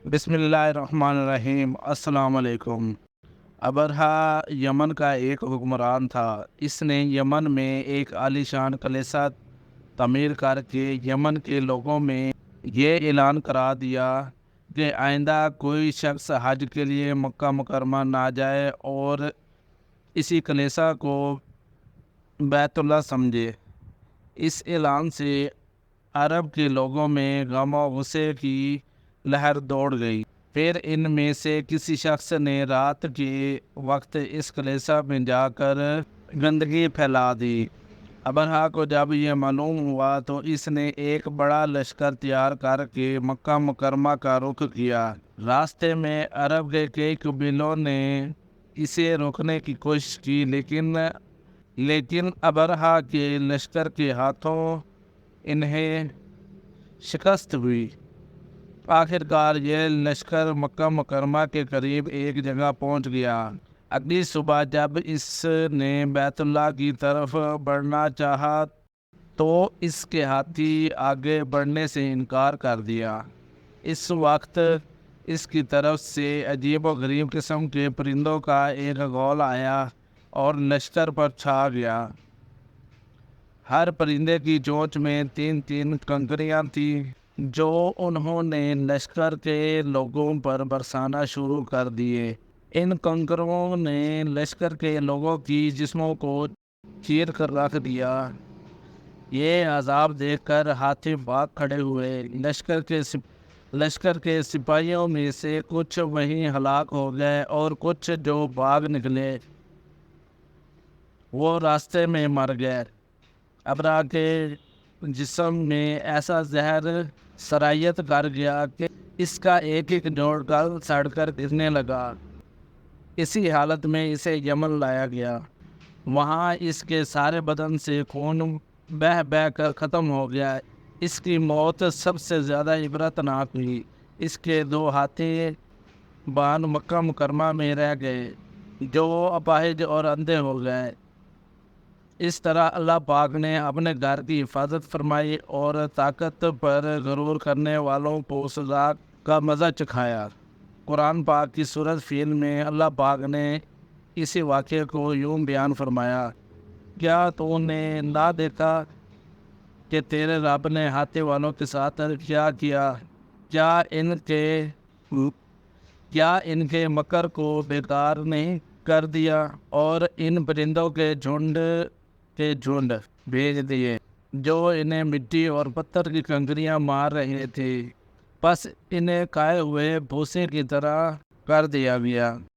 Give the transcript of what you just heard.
بسم اللہ الرحمن الرحیم۔ السلام علیکم۔ ابرہا یمن کا ایک حکمران تھا۔ اس نے یمن میں ایک عالیشان کلیسا تعمیر کر کے یمن کے لوگوں میں یہ اعلان کرا دیا کہ آئندہ کوئی شخص حج کے لیے مکہ مکرمہ نہ جائے اور اسی کلیسا کو بیت اللہ سمجھے۔ اس اعلان سے عرب کے لوگوں میں غم و غصے کی لہر دوڑ گئی۔ پھر ان میں سے کسی شخص نے رات کے وقت اس کلیسا میں جا کر گندگی پھیلا دی۔ ابرہا کو جب یہ معلوم ہوا تو اس نے ایک بڑا لشکر تیار کر کے مکہ مکرمہ کا رخ کیا۔ راستے میں عرب کے کئی قبیلوں نے اسے روکنے کی کوشش کی لیکن ابرہا کے لشکر کے ہاتھوں انہیں شکست ہوئی۔ آخرکار یہ لشکر مکہ مکرمہ کے قریب ایک جگہ پہنچ گیا۔ اگلی صبح جب اس نے بیت اللہ کی طرف بڑھنا چاہا تو اس کے ہاتھی آگے بڑھنے سے انکار کر دیا۔ اس وقت اس کی طرف سے عجیب و غریب قسم کے پرندوں کا ایک غول آیا اور لشکر پر چھا گیا۔ ہر پرندے کی چونچ میں 3 کنکریاں تھیں جو انہوں نے لشکر کے لوگوں پر برسانا شروع کر دیے۔ ان کنکروں نے لشکر کے لوگوں کی جسموں کو چیر کر رکھ دیا۔ یہ عذاب دیکھ کر ہاتھی بھاگ کھڑے ہوئے۔ لشکر کے سپاہیوں میں سے کچھ وہیں ہلاک ہو گئے اور کچھ جو بھاگ نکلے وہ راستے میں مر گئے۔ ابرہا کے جسم میں ایسا زہر سرایت کر گیا کہ اس کا ایک جوڑ سڑ کر گرنے لگا۔ اسی حالت میں اسے یمن لایا گیا۔ وہاں اس کے سارے بدن سے خون بہہ بہہ کر ختم ہو گیا۔ اس کی موت سب سے زیادہ عبرتناک ہوئی۔ اس کے 2 ہاتھی بان مکہ مکرمہ میں رہ گئے جو اپاہج اور اندھے ہو گئے۔ اس طرح اللہ پاک نے اپنے گھر کی حفاظت فرمائی اور طاقت پر غرور کرنے والوں کو سزا کا مزہ چکھایا۔ قرآن پاک کی سورۃ فیل میں اللہ پاک نے اسی واقعے کو یوں بیان فرمایا: کیا تو نے نہ دیکھا کہ تیرے رب نے ہاتھی والوں کے ساتھ کیا کیا؟ کیا ان کے مکر کو بیکار نہیں کر دیا اور ان پرندوں کے جھنڈ بھیج دیے جو انہیں مٹی اور پتھر کی کنکریاں مار رہے تھے، پس انہیں کھائے ہوئے بھوسے کی طرح کر دیا گیا۔